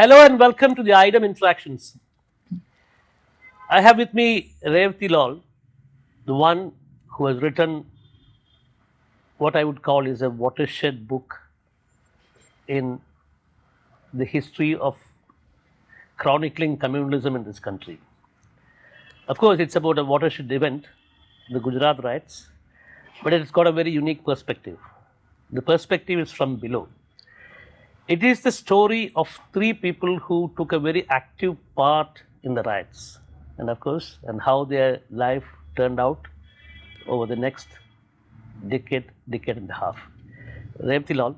Hello and welcome to the AIDEM Interactions. I have with me Revati Laul, the one who has written what I would call is a watershed book in the history of chronicling communalism in this country. Of course, it's about a watershed event, the Gujarat riots, but it's got a very unique perspective. The perspective is from below. It is the story of three people who took a very active part in the riots, and of course, and how their life turned out over the next decade and a half. Revati Laul,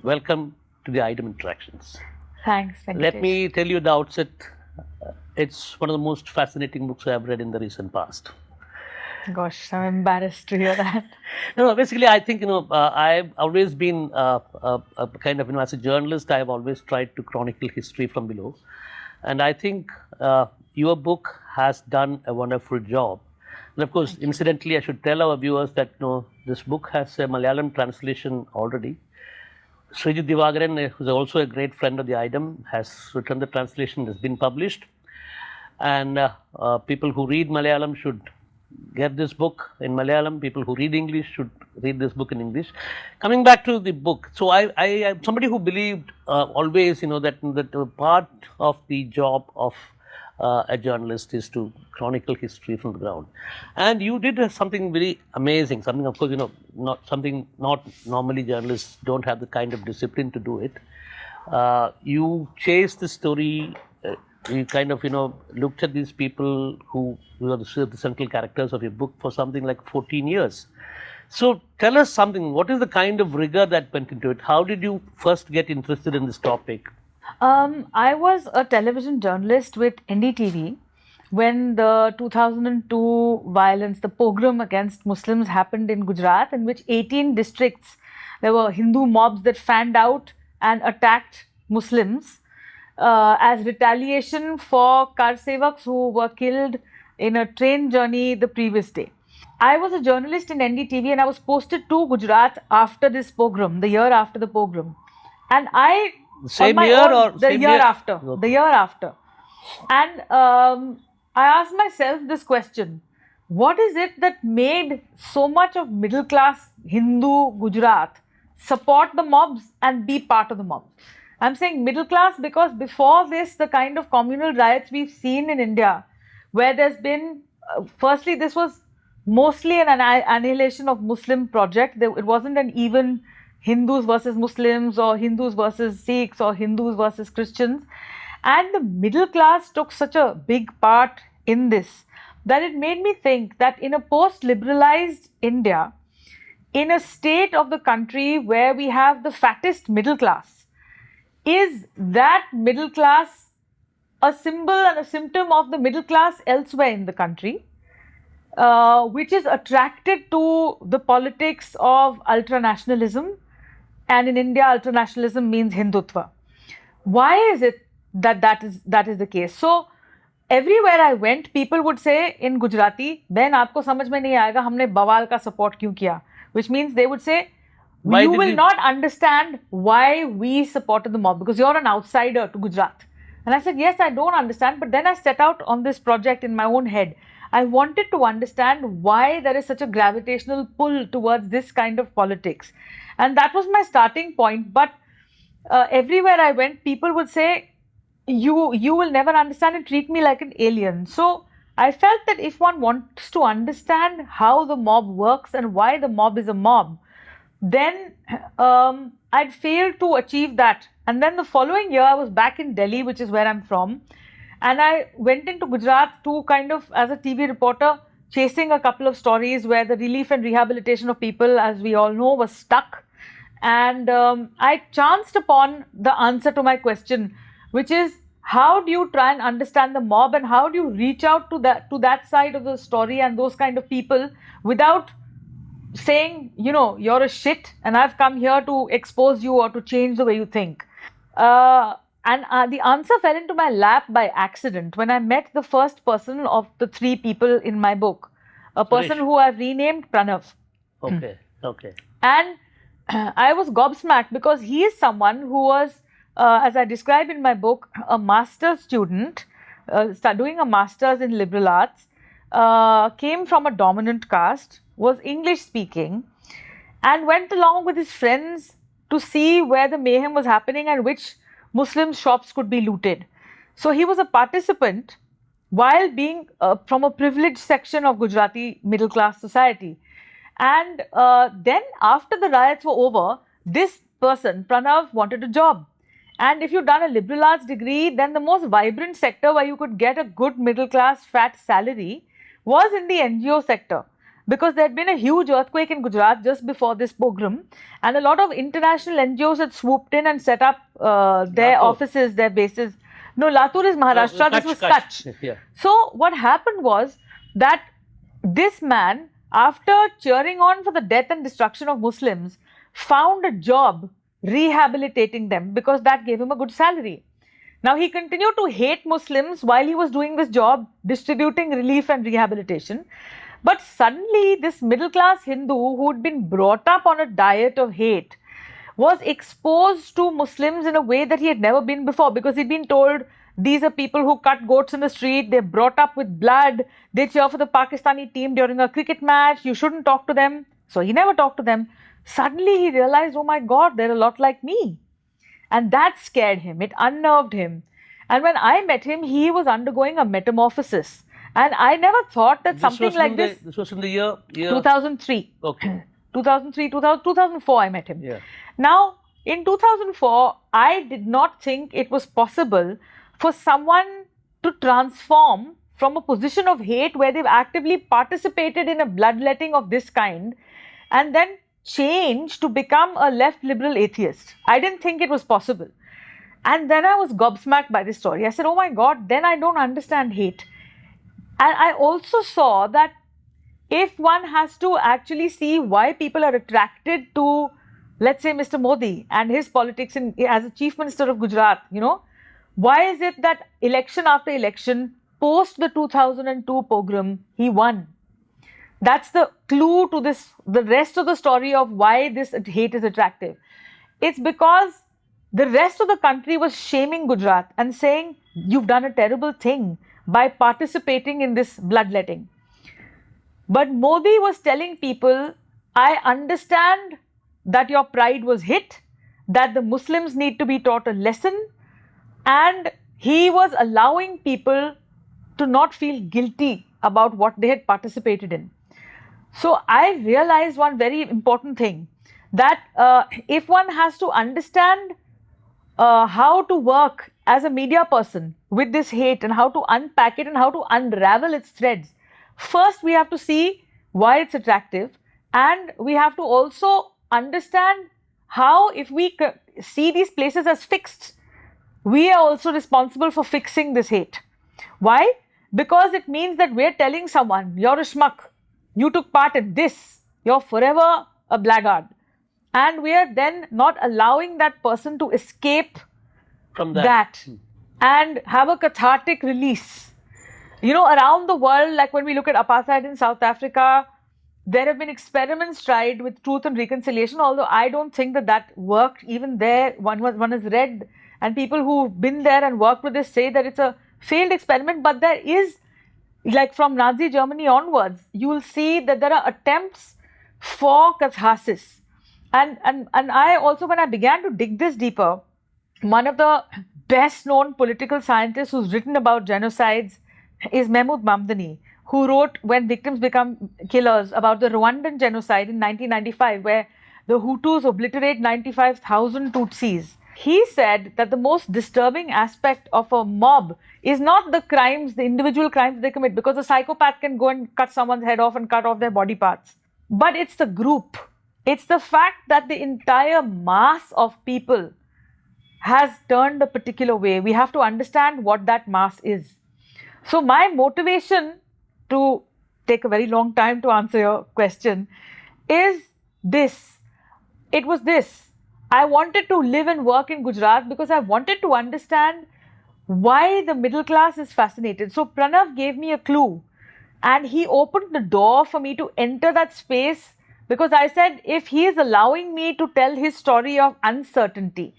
welcome to the AIDEM Interactions. Thanks, Venkitesh. Let me tell you at the outset, it's one of the most fascinating books I have read in the recent past. Gosh, I'm embarrassed to hear that. No, basically, I think, I've always been a kind of, as a journalist, I've always tried to chronicle history from below. And I think your book has done a wonderful job. And of course, incidentally, I should tell our viewers that this book has a Malayalam translation already. Srijit Divagaran, who's also a great friend of the AIDEM, has written the translation, has been published. And people who read Malayalam should get this book in Malayalam. People who read English should read this book in English. Coming back to the book, so I am somebody who believed always, that part of the job of a journalist is to chronicle history from the ground. And you did something very amazing, something, of course, not normally journalists don't have the kind of discipline to do it. You chased the story. You kind of, looked at these people who are the central characters of your book for something like 14 years. So tell us something. What is the kind of rigor that went into it? How did you first get interested in this topic? I was a television journalist with NDTV when the 2002 violence, the pogrom against Muslims happened in Gujarat, in which 18 districts, there were Hindu mobs that fanned out and attacked Muslims as retaliation for car sevaks who were killed in a train journey the previous day. I was a journalist in NDTV and I was posted to Gujarat after this pogrom, the year after the pogrom. And I... Same year or the year after? Okay. The year after. And I asked myself this question: what is it that made so much of middle class Hindu Gujarat support the mobs and be part of the mobs? I'm saying middle class because before this, the kind of communal riots we've seen in India, where there's been, firstly, this was mostly an annihilation of Muslim project. It wasn't an even Hindus versus Muslims or Hindus versus Sikhs or Hindus versus Christians. And the middle class took such a big part in this that it made me think that in a post-liberalized India, in a state of the country where we have the fattest middle class, is that middle class a symbol and a symptom of the middle class elsewhere in the country, which is attracted to the politics of ultranationalism? And in India, ultranationalism means Hindutva. Why is it that is the case? So everywhere I went, people would say in Gujarati, "Ben, aapko samajh mein nahi aayega, humne bawal ka support kyun kiya?" Which means they would say, you will not understand why we supported the mob because you're an outsider to Gujarat. And I said, yes, I don't understand. But then I set out on this project in my own head. I wanted to understand why there is such a gravitational pull towards this kind of politics. And that was my starting point. But everywhere I went, people would say, you will never understand and treat me like an alien. So I felt that if one wants to understand how the mob works and why the mob is a mob, then I'd failed to achieve that. And then the following year, I was back in Delhi, which is where I'm from. And I went into Gujarat to kind of, as a TV reporter, chasing a couple of stories where the relief and rehabilitation of people, as we all know, was stuck. And I chanced upon the answer to my question, which is, how do you try and understand the mob and how do you reach out to that side of the story and those kind of people without saying, you're a shit and I've come here to expose you or to change the way you think. And the answer fell into my lap by accident when I met the first person of the three people in my book, a person who I've renamed Pranav. Okay. And I was gobsmacked because he is someone who was as I describe in my book, a master's student doing a master's in liberal arts, came from a dominant caste, was English speaking, and went along with his friends to see where the mayhem was happening and which Muslim shops could be looted. So he was a participant while being from a privileged section of Gujarati middle class society. And then after the riots were over, this person, Pranav, wanted a job. And if you've done a liberal arts degree, then the most vibrant sector where you could get a good middle class fat salary was in the NGO sector. Because there had been a huge earthquake in Gujarat just before this pogrom, and a lot of international NGOs had swooped in and set up their offices, their bases. No, Latur is Maharashtra, this was Kutch. Yeah. So what happened was that this man, after cheering on for the death and destruction of Muslims, found a job rehabilitating them because that gave him a good salary. Now, he continued to hate Muslims while he was doing this job, distributing relief and rehabilitation. But suddenly, this middle class Hindu who had been brought up on a diet of hate was exposed to Muslims in a way that he had never been before, because he'd been told these are people who cut goats in the street, they're brought up with blood, they cheer for the Pakistani team during a cricket match, you shouldn't talk to them. So he never talked to them. Suddenly he realized, oh my God, they're a lot like me. And that scared him, it unnerved him. And when I met him, he was undergoing a metamorphosis. And I never thought that something like this. This was in the year 2003. Okay. 2004 I met him. Yeah. Now, in 2004, I did not think it was possible for someone to transform from a position of hate where they've actively participated in a bloodletting of this kind and then change to become a left liberal atheist. I didn't think it was possible. And then I was gobsmacked by this story. I said, oh my God, then I don't understand hate. And I also saw that if one has to actually see why people are attracted to, let's say, Mr. Modi and his politics as a chief minister of Gujarat, why is it that election after election, post the 2002 pogrom, he won? That's the clue to the rest of the story of why this hate is attractive. It's because the rest of the country was shaming Gujarat and saying, you've done a terrible thing by participating in this bloodletting. But Modi was telling people, I understand that your pride was hit, that the Muslims need to be taught a lesson, and he was allowing people to not feel guilty about what they had participated in. So I realized one very important thing, that if one has to understand how to work as a media person with this hate and how to unpack it and how to unravel its threads, first we have to see why it's attractive, and we have to also understand how, if we see these places as fixed, we are also responsible for fixing this hate. Why? Because it means that we're telling someone, you're a schmuck, you took part in this, you're forever a blackguard. And we are then not allowing that person to escape from that and have a cathartic release. Around the world, like when we look at apartheid in South Africa, there have been experiments tried with truth and reconciliation, although I don't think that worked. Even there, one has read, and people who've been there and worked with this say that it's a failed experiment. But there is, like from Nazi Germany onwards, you will see that there are attempts for catharsis. And I also, when I began to dig this deeper, one of the best known political scientists who's written about genocides is Mahmoud Mamdani, who wrote When Victims Become Killers about the Rwandan genocide in 1995, where the Hutus obliterate 95,000 Tutsis. He said that the most disturbing aspect of a mob is not the crimes, the individual crimes they commit, because a psychopath can go and cut someone's head off and cut off their body parts, but it's the group. It's the fact that the entire mass of people has turned a particular way. We have to understand what that mass is. So my motivation, to take a very long time to answer your question, is this. It was this. I wanted to live and work in Gujarat because I wanted to understand why the middle class is fascinated. So Pranav gave me a clue, and he opened the door for me to enter that space, because I said, if he is allowing me to tell his story of uncertainty,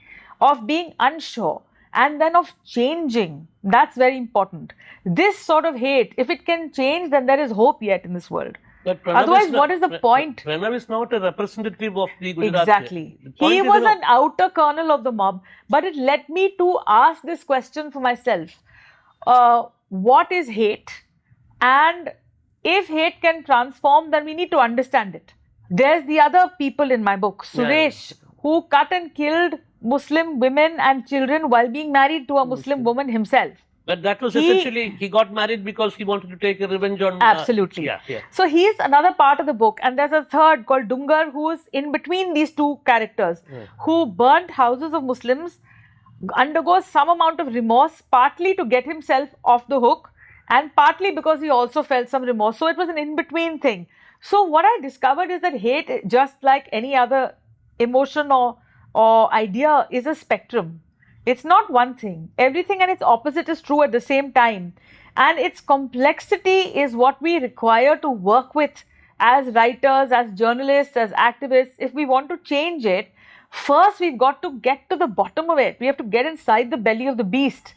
of being unsure, and then of changing. That's very important. This sort of hate, if it can change, then there is hope yet in this world. But Otherwise, what is the point? Pranav is not a representative of the Gujarat. Exactly. He was an outer kernel of the mob, but it led me to ask this question for myself. What is hate? And if hate can transform, then we need to understand it. There's the other people in my book, Suresh, who cut and killed Muslim women and children while being married to a Muslim woman himself. But that was essentially, he got married because he wanted to take a revenge on... Absolutely. So he's another part of the book, and there's a third called Dungar, who is in between these two characters, who burnt houses of Muslims, undergoes some amount of remorse, partly to get himself off the hook, and partly because he also felt some remorse. So it was an in-between thing. So what I discovered is that hate, just like any other emotion or idea, is a spectrum. It's not one thing. Everything and its opposite is true at the same time. And its complexity is what we require to work with as writers, as journalists, as activists. If we want to change it, first we've got to get to the bottom of it. We have to get inside the belly of the beast.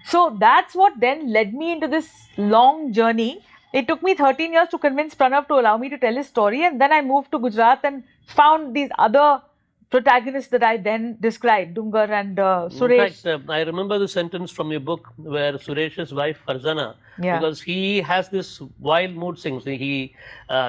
So that's what then led me into this long journey. It took me 13 years to convince Pranav to allow me to tell his story, and then I moved to Gujarat and found these other protagonists that I then described, Dungar and Suresh. In fact, I remember the sentence from your book where Suresh's wife Farzana, because he has this wild mood swings. He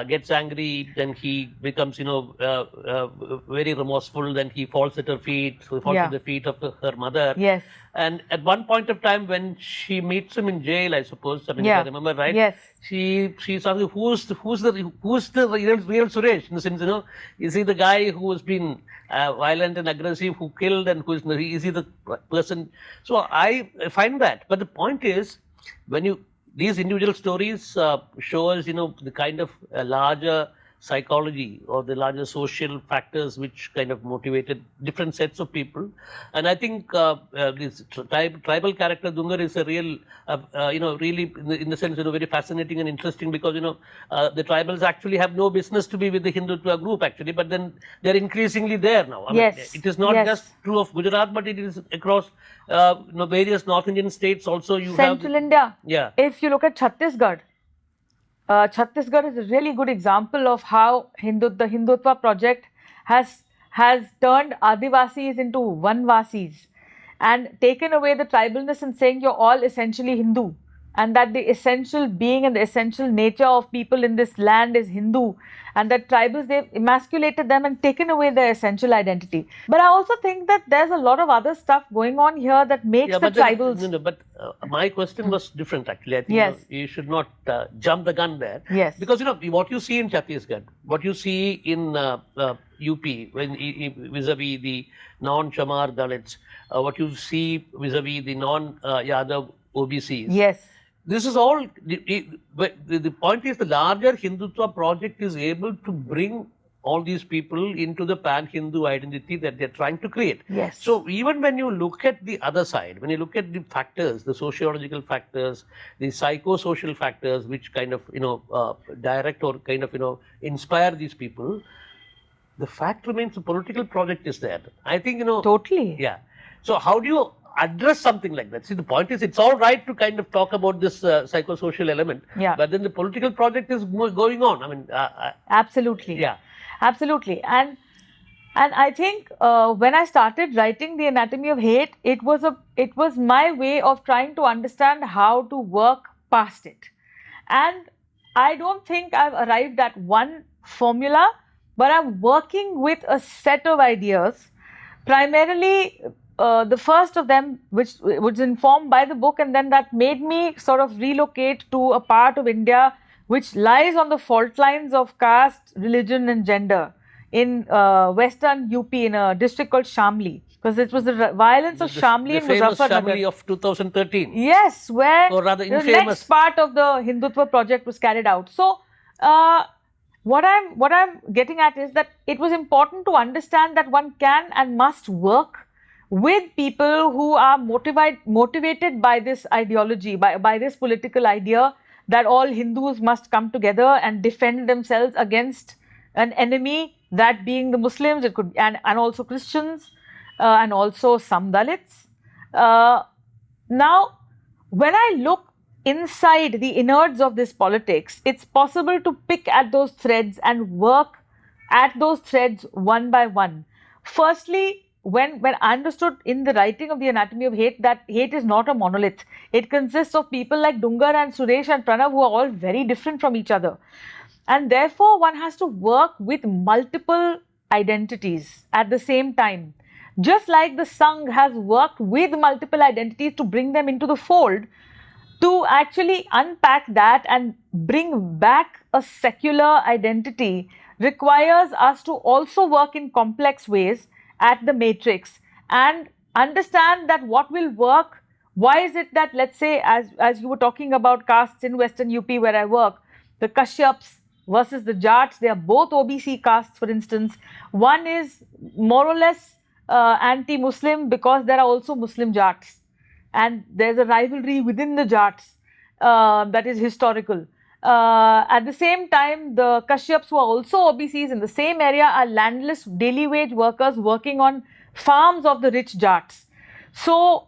gets angry, then he becomes, very remorseful, then he falls at her feet, so he falls at the feet of her mother. Yes. And at one point of time when she meets him in jail, I suppose, if I remember right, yes. She asks, who's the real Suresh? In the sense, is he the guy who has been violent and aggressive, who killed, and is he the person? So I find that. But the point is, when these individual stories show us, the kind of larger psychology or the larger social factors which kind of motivated different sets of people. And I think this tribal character Dungar is a real, really in the sense, very fascinating and interesting, because, the tribals actually have no business to be with the Hindutva group actually, but then they're increasingly there now. I mean, it is not just true of Gujarat, but it is across various North Indian states also. You Central have India. Yeah. If you look at Chhattisgarh, Chhattisgarh is a really good example of how the Hindutva project has turned Adivasis into Vanvasis and taken away the tribalness and saying you're all essentially Hindu, and that the essential being and the essential nature of people in this land is Hindu, and that tribals, they've emasculated them and taken away their essential identity. But I also think that there's a lot of other stuff going on here that makes the tribals... But my question was different actually. I think you should not jump the gun there. Yes. Because what you see in Chhattisgarh, what you see in UP when vis-a-vis the non-Chamar Dalits, what you see vis-a-vis the non-Yadav OBCs. Yes. This is all, the point is the larger Hindutva project is able to bring all these people into the pan-Hindu identity that they're trying to create. Yes. So even when you look at the other side, when you look at the factors, the sociological factors, the psychosocial factors, which kind of, direct or kind of, inspire these people, the fact remains the political project is there. I think, Totally. Yeah. So how do you address something like that? See, the point is, it's all right to kind of talk about this psychosocial element, but then the political project is going on. I mean, absolutely. Yeah. Absolutely. And I think when I started writing The Anatomy of Hate, it was my way of trying to understand how to work past it. And I don't think I've arrived at one formula, but I'm working with a set of ideas, primarily the first of them, which was informed by the book, and then that made me sort of relocate to a part of India which lies on the fault lines of caste, religion and gender in western UP, in a district called Shamli. Because it was the violence of Shamli and Muzaffarnagar. The famous Shamli of 2013. Yes, where rather the next part of the Hindutva project was carried out. So, what I'm getting at is that it was important to understand that one can and must work with people who are motivated by this ideology, by this political idea that all Hindus must come together and defend themselves against an enemy, that being the Muslims, it could and also Christians, and also some Dalits. Now, when I look inside the innards of this politics, it's possible to pick at those threads and work at those threads one by one. Firstly, when I understood in the writing of The Anatomy of Hate that hate is not a monolith. It consists of people like Dungar and Suresh and Pranav who are all very different from each other. And therefore, one has to work with multiple identities at the same time. Just like the Sangh has worked with multiple identities to bring them into the fold, to actually unpack that and bring back a secular identity requires us to also work in complex ways at the matrix and understand that what will work. Why is it that, let's say, as you were talking about castes in Western UP where I work, the Kashyaps versus the Jats, they are both OBC castes, for instance. One is more or less anti-Muslim because there are also Muslim Jats. And there's a rivalry within the Jats that is historical. At the same time, the Kashyaps, who are also OBCs in the same area, are landless daily wage workers working on farms of the rich Jats. So,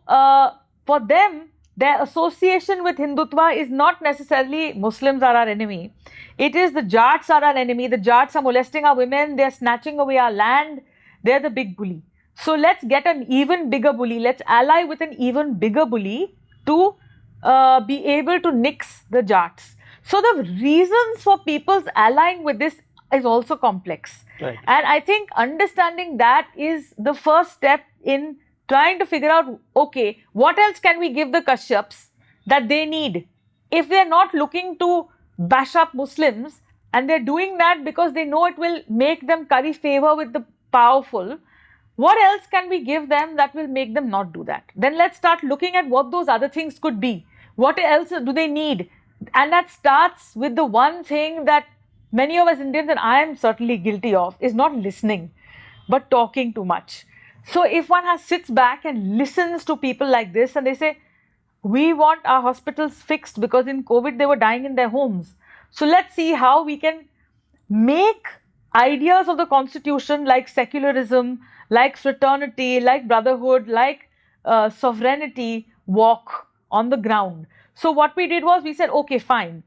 for them, their association with Hindutva is not necessarily Muslims are our enemy. It is the Jats are our enemy. The Jats are molesting our women. They are snatching away our land. They're the big bully. So let's get an even bigger bully. Let's ally with an even bigger bully to be able to nix the Jats. So the reasons for people's allying with this is also complex. Right. And I think understanding that is the first step in trying to figure out, okay, what else can we give the Kashyaps that they need? If they're not looking to bash up Muslims and they're doing that because they know it will make them curry favor with the powerful, what else can we give them that will make them not do that? Then let's start looking at what those other things could be. What else do they need? And that starts with the one thing that many of us Indians, and I am certainly guilty of, is not listening, but talking too much. So if one sits back and listens to people like this and they say, we want our hospitals fixed because in COVID they were dying in their homes. So let's see how we can make ideas of the constitution like secularism, like fraternity, like brotherhood, like sovereignty walk on the ground. So what we did was we said, okay, fine.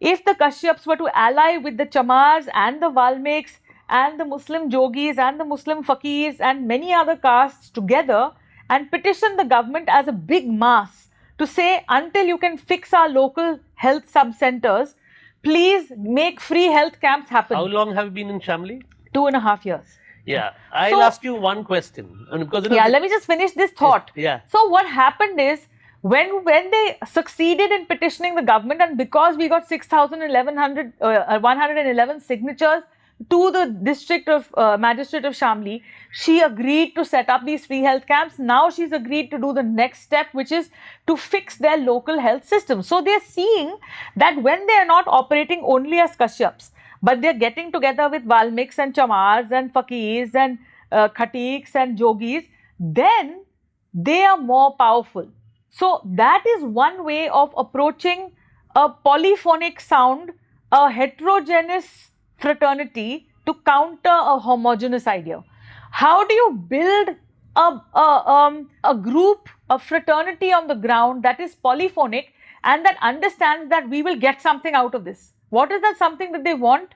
If the Kashyaps were to ally with the Chamars and the Valmiks and the Muslim Jogis and the Muslim Fakirs and many other castes together and petition the government as a big mass to say, until you can fix our local health sub-centers, please make free health camps happen. How long have you been in Shamli? 2.5 years. Yeah, I'll ask you one question. Because let me just finish this thought. Yeah. So what happened is, when they succeeded in petitioning the government, and because we got 111 signatures to the district of magistrate of Shamli, she agreed to set up these free health camps. Now she's agreed to do the next step, which is to fix their local health system. So they're seeing that when they are not operating only as Kashyaps, but they're getting together with Valmiks and Chamars and Fakirs and Khatiks and Jogis, then they are more powerful. So that is one way of approaching a polyphonic sound, a heterogeneous fraternity to counter a homogeneous idea. How do you build a group, a fraternity on the ground that is polyphonic and that understands that we will get something out of this? What is that something that they want?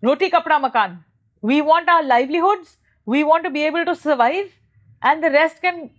Roti kapda makan. We want our livelihoods, we want to be able to survive, and the rest can,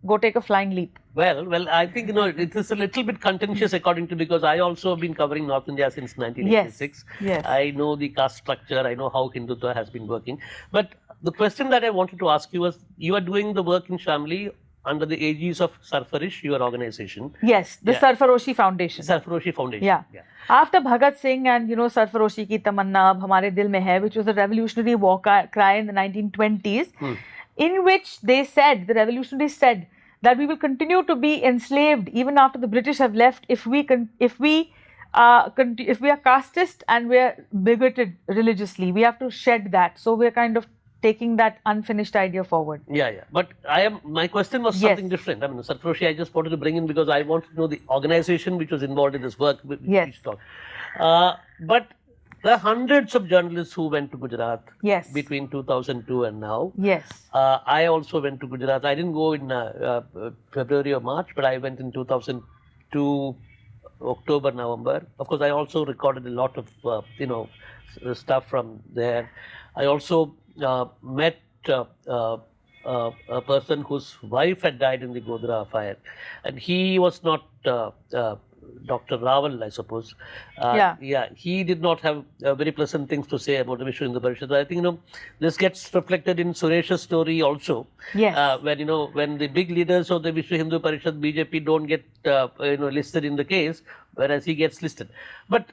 go take a flying leap. Well, I think, it is a little bit contentious according to, because I also have been covering North India since 1986. Yes. I know the caste structure, I know how Hindutva has been working. But the question that I wanted to ask you was, you are doing the work in Shamli under the aegis of Sarfarish, your organization. Yes, the Sarfaroshi Foundation. Sarfaroshi Foundation. Yeah. After Bhagat Singh and, Sarfaroshi ki tamanna ab hamare dil mein hai, which was a revolutionary war cry in the 1920s, in which they said, the revolutionaries said, that we will continue to be enslaved even after the British have left if we are casteist and we are bigoted religiously. We have to shed that. So we are kind of taking that unfinished idea forward. Yeah. But my question was something different. I mean, Sarfaroshi, I just wanted to bring in because I want to know the organization which was involved in this work. Yes. But There are hundreds of journalists who went to Gujarat Yes. between 2002 and now. Yes. I also went to Gujarat. I didn't go in February or March, but I went in 2002, October, November. Of course, I also recorded a lot of, stuff from there. I also met a person whose wife had died in the Godhra fire, and he was not Dr. Raval, I suppose. Yeah. He did not have very pleasant things to say about the Vishwa Hindu Parishad. But I think this gets reflected in Suresh's story also. Yes. When the big leaders of the Vishwa Hindu Parishad BJP don't get listed in the case, whereas he gets listed. But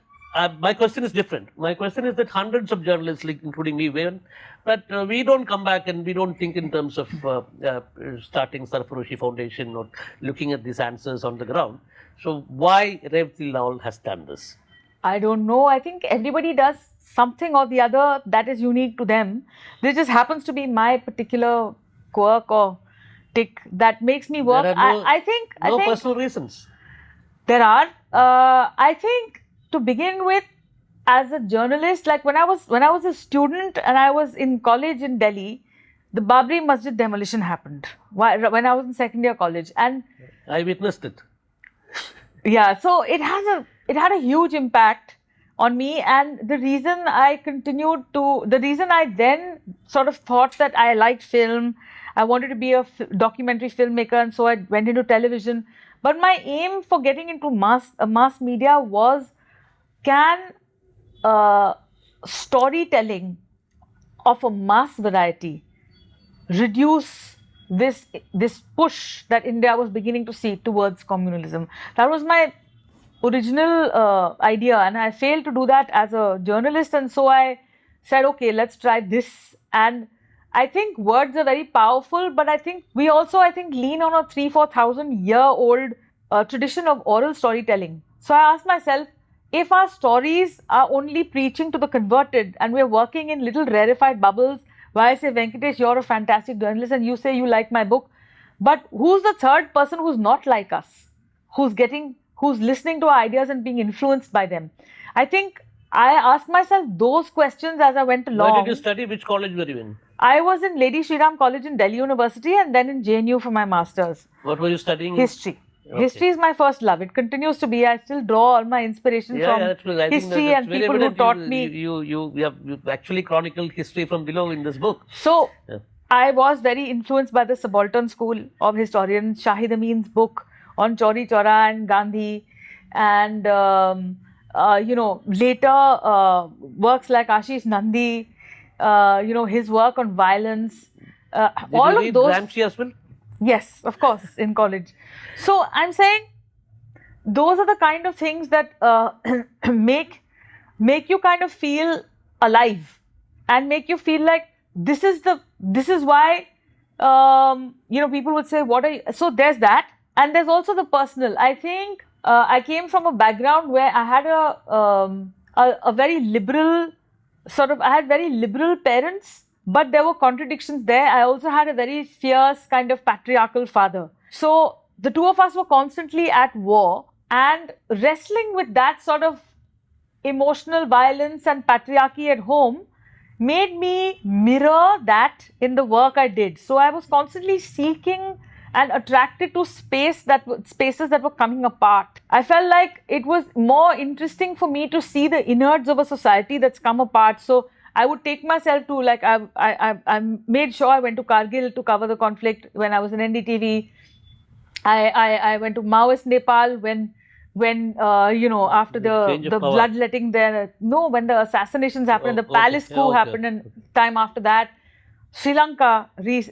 my question is different. My question is that hundreds of journalists, including me, went, but we don't come back and we don't think in terms of starting Sarfaroshi Foundation or looking at these answers on the ground. So why Revati Laul has done this? I don't know. I think everybody does something or the other that is unique to them. This just happens to be my particular quirk or tick that makes me work. There are I think personal reasons. There are. I think to begin with, as a journalist, like when I was a student and I was in college in Delhi, the Babri Masjid demolition happened when I was in second year college, and I witnessed it. Yeah, so it had a huge impact on me, and the reason I then sort of thought that I liked film, I wanted to be a documentary filmmaker, and so I went into television. But my aim for getting into mass media was, can storytelling of a mass variety reduce this push that India was beginning to see towards communalism? That was my original idea, and I failed to do that as a journalist, and so I said, okay, let's try this. And I think words are very powerful, but I think we also lean on a 3,000-4,000 year old tradition of oral storytelling. So I asked myself, if our stories are only preaching to the converted and we're working in little rarefied bubbles, why I say, Venkitesh, you're a fantastic journalist and you say you like my book, but who's the third person who's not like us, who's listening to our ideas and being influenced by them? I think I asked myself those questions as I went along. Where did you study? Which college were you in? I was in Lady Shri Ram College in Delhi University and then in JNU for my masters. What were you studying? History. Okay. History is my first love. It continues to be. I still draw all my inspiration from history and people who taught me. You have actually chronicled history from below in this book. So, I was very influenced by the subaltern school of historians, Shahid Amin's book on Chauri Chaura and Gandhi, and later works like Ashish Nandi, his work on violence. Did all you of read those. Gramsci as well? Yes, of course, in college. So I'm saying those are the kind of things that make you kind of feel alive and make you feel like this is why people would say, what are you? So there's that, and there's also the personal. I think I came from a background where I had a very liberal I had very liberal parents, but there were contradictions there. I also had a very fierce kind of patriarchal father. So the two of us were constantly at war, and wrestling with that sort of emotional violence and patriarchy at home made me mirror that in the work I did. So I was constantly seeking and attracted to spaces that were coming apart. I felt like it was more interesting for me to see the innards of a society that's come apart. So I would take myself to, like, I made sure I went to Kargil to cover the conflict when I was in NDTV. I went to Maoist Nepal when after the bloodletting there, when the assassinations happened, the palace coup happened, and time after that, Sri Lanka,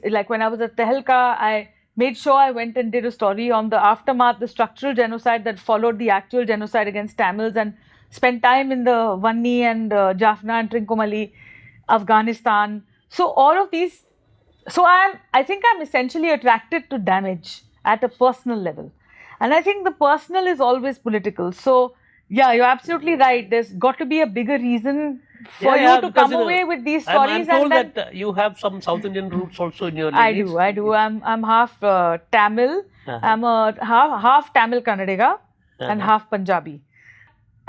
like when I was at Tehelka, I made sure I went and did a story on the aftermath, the structural genocide that followed the actual genocide against Tamils, and spent time in the Vanni and Jaffna and Trincomalee, Afghanistan. So all of these, I think I'm essentially attracted to damage at a personal level. And I think the personal is always political. So yeah, you're absolutely right. There's got to be a bigger reason for you to come away with these stories. I'm told that you have some South Indian roots also in your lineage. I do. I'm half Tamil. I'm a half Tamil Kannadiga and half Punjabi.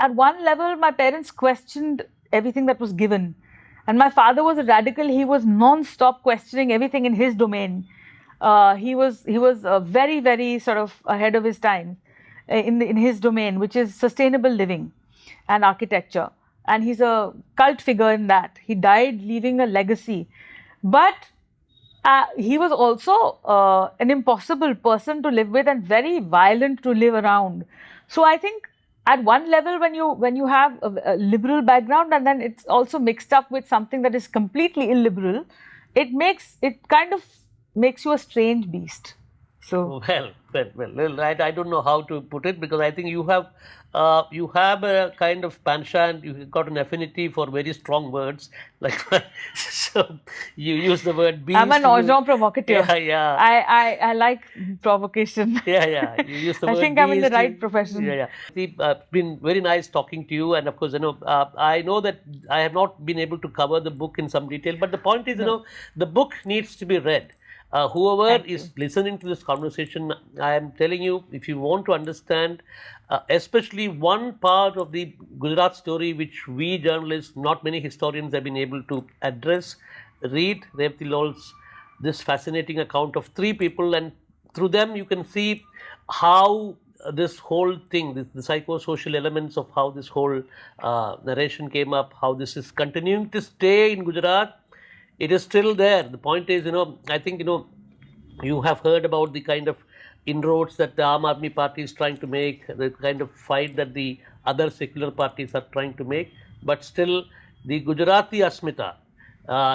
At one level, my parents questioned everything that was given. And my father was a radical. He was non-stop questioning everything in his domain. He was very, very sort of ahead of his time in his domain, which is sustainable living and architecture. And he's a cult figure in that. He died leaving a legacy. But he was also an impossible person to live with and very violent to live around. So I think at one level, when you have a liberal background and then it's also mixed up with something that is completely illiberal, it kind of makes you a strange beast. So well, I don't know how to put it, because I think you have a kind of penchant, you've got an affinity for very strong words, like so you use the word beast. I'm an agent provocateur. Yeah. I like provocation. Yeah. You use the word I think I'm in the right beast. profession. Yeah. It's been very nice talking to you, and of course, I know that I have not been able to cover the book in some detail, but the point is, the book needs to be read. Whoever is listening to this conversation, I am telling you, if you want to understand, especially one part of the Gujarat story, which we journalists, not many historians have been able to address, read Revati Laul's this fascinating account of three people, and through them you can see how this whole thing, the psychosocial elements of how this whole narration came up, how this is continuing to stay in Gujarat. It is still there. The point is, I think, you have heard about the kind of inroads that the Aam Aadmi Party is trying to make, the kind of fight that the other secular parties are trying to make, but still the Gujarati Asmita,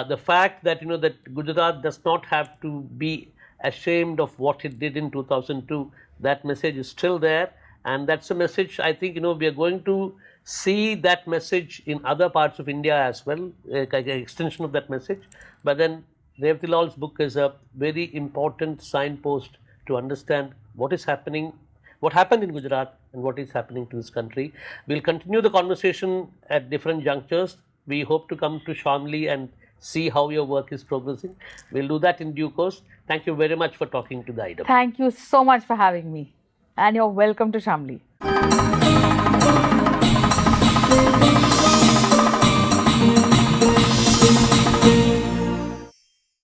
the fact that, that Gujarat does not have to be ashamed of what it did in 2002, that message is still there. And that's a message, I think, we are going to see that message in other parts of India as well, an extension of that message. But then Revati Laul's book is a very important signpost to understand what is happening, what happened in Gujarat and what is happening to this country. We'll continue the conversation at different junctures. We hope to come to Shamli and see how your work is progressing. We'll do that in due course. Thank you very much for talking to the AIDEM. Thank you so much for having me. And you're welcome to Shamli.